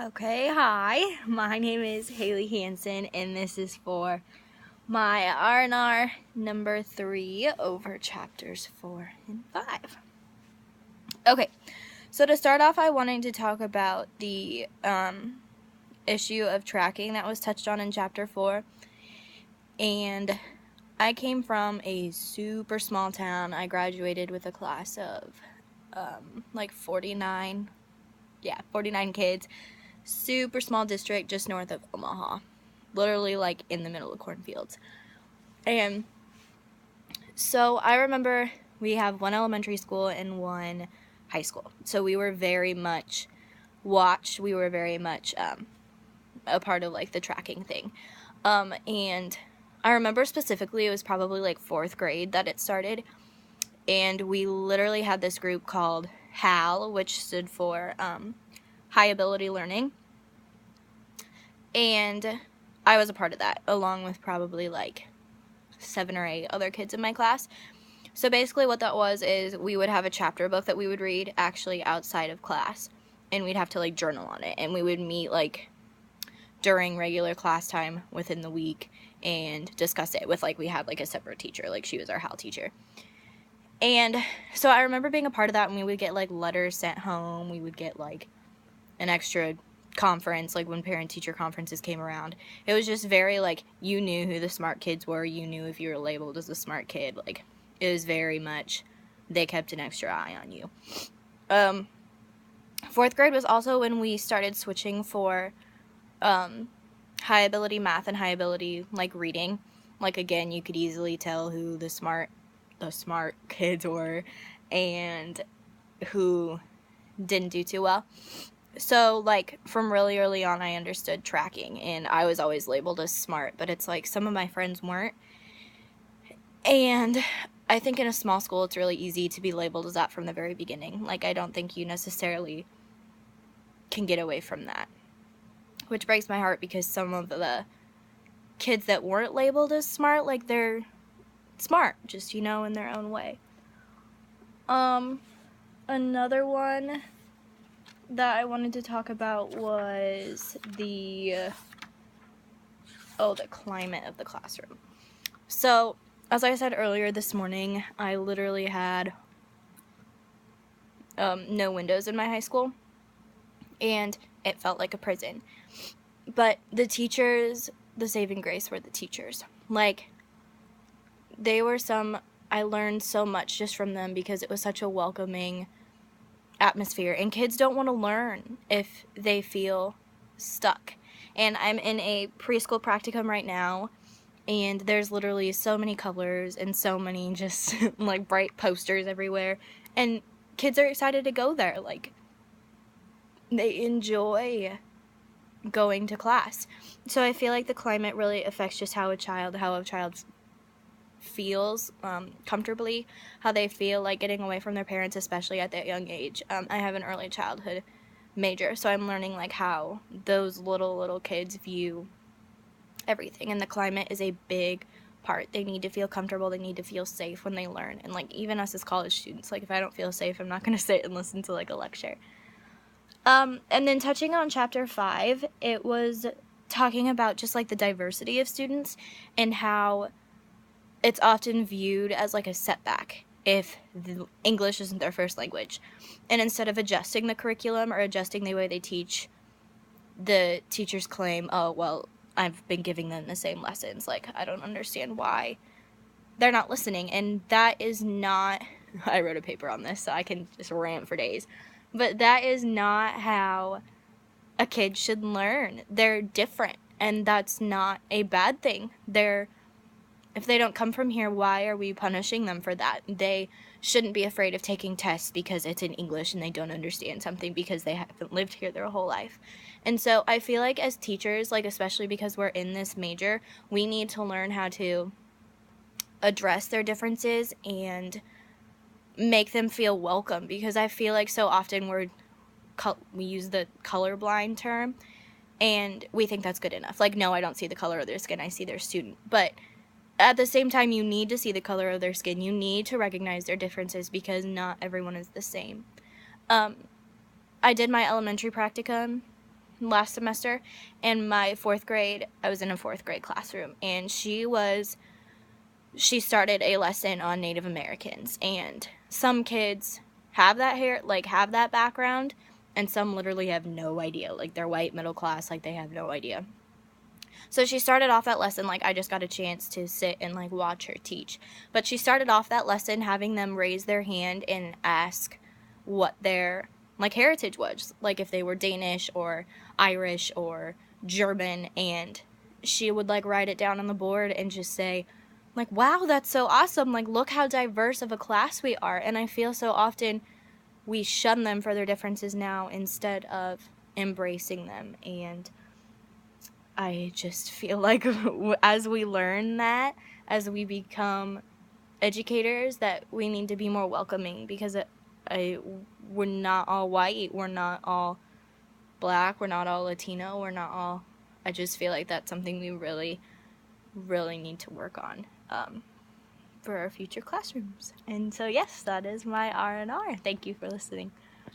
Okay, hi. My name is Haley Hansen, and this is for my R&R number 3 over chapters 4 and 5. Okay, so to start off, I wanted to talk about the issue of tracking that was touched on in chapter 4. And I came from a super small town. I graduated with a class of 49 kids. Super small district just north of Omaha, literally like in the middle of cornfields. And so I remember we have one elementary school and one high school, so we were very much watched. We were very much a part of like the tracking thing. And I remember specifically it was probably like 4th grade that it started, and we literally had this group called HAL, which stood for High Ability Learning. And I was a part of that, along with probably like 7 or 8 other kids in my class. So basically what that was is we would have a chapter book that we would read actually outside of class, and we'd have to like journal on it, and we would meet like during regular class time within the week and discuss it with we had like a separate teacher, like she was our HAL teacher. And so I remember being a part of that, and we would get like letters sent home. We would get like an extra conference, like when parent-teacher conferences came around. It was just very like, you knew who the smart kids were, you knew if you were labeled as a smart kid. Like, it was very much, they kept an extra eye on you. 4th grade was also when we started switching for high ability math and high ability like reading. Like, again, you could easily tell who the smart kids were and who didn't do too well. So, like, from really early on, I understood tracking, and I was always labeled as smart, but it's like some of my friends weren't. And I think in a small school, it's really easy to be labeled as that from the very beginning. Like, I don't think you necessarily can get away from that, which breaks my heart because some of the kids that weren't labeled as smart, like, they're smart, just, in their own way. Another one that I wanted to talk about was the climate of the classroom. So, as I said earlier this morning, I literally had no windows in my high school, and it felt like a prison. But the teachers, the saving grace were the teachers. Like, I learned so much just from them because it was such a welcoming atmosphere, and kids don't want to learn if they feel stuck. And I'm in a preschool practicum right now, and there's literally so many colors and so many just like bright posters everywhere, and kids are excited to go there. Like, they enjoy going to class. So I feel like the climate really affects just how a child feels comfortably, how they feel like getting away from their parents, especially at that young age. I have an early childhood major, so I'm learning like how those little kids view everything, and the climate is a big part. They need to feel comfortable, they need to feel safe when they learn. And like, even us as college students, like, if I don't feel safe, I'm not going to sit and listen to like a lecture. And then touching on chapter 5, it was talking about just like the diversity of students and how it's often viewed as like a setback if English isn't their first language. And instead of adjusting the curriculum or adjusting the way they teach, the teachers claim, oh, well, I've been giving them the same lessons. Like, I don't understand why they're not listening. And that is not, I wrote a paper on this, so I can just rant for days. But that is not how a kid should learn. They're different, and that's not a bad thing. If they don't come from here, why are we punishing them for that? They shouldn't be afraid of taking tests because it's in English and they don't understand something because they haven't lived here their whole life. And so I feel like as teachers, like, especially because we're in this major, we need to learn how to address their differences and make them feel welcome, because I feel like so often we use the colorblind term and we think that's good enough. Like, no, I don't see the color of their skin, I see their student. But at the same time, you need to see the color of their skin. You need to recognize their differences because not everyone is the same. I did my elementary practicum last semester. In my 4th grade, I was in a 4th grade classroom, and she started a lesson on Native Americans, and some kids have that background, and some literally have no idea. Like, they're white, middle class, like, they have no idea. So she started off that lesson, like, I just got a chance to sit and, like, watch her teach. But she started off that lesson having them raise their hand and ask what their, like, heritage was. Like, if they were Danish or Irish or German, and she would, like, write it down on the board and just say, like, wow, that's so awesome. Like, look how diverse of a class we are. And I feel so often we shun them for their differences now instead of embracing them. And I just feel like as we learn that, as we become educators, that we need to be more welcoming, because we're not all white, we're not all black, we're not all Latino, we're not all. I just feel like that's something we really, really need to work on for our future classrooms. And so yes, that is my R&R. Thank you for listening.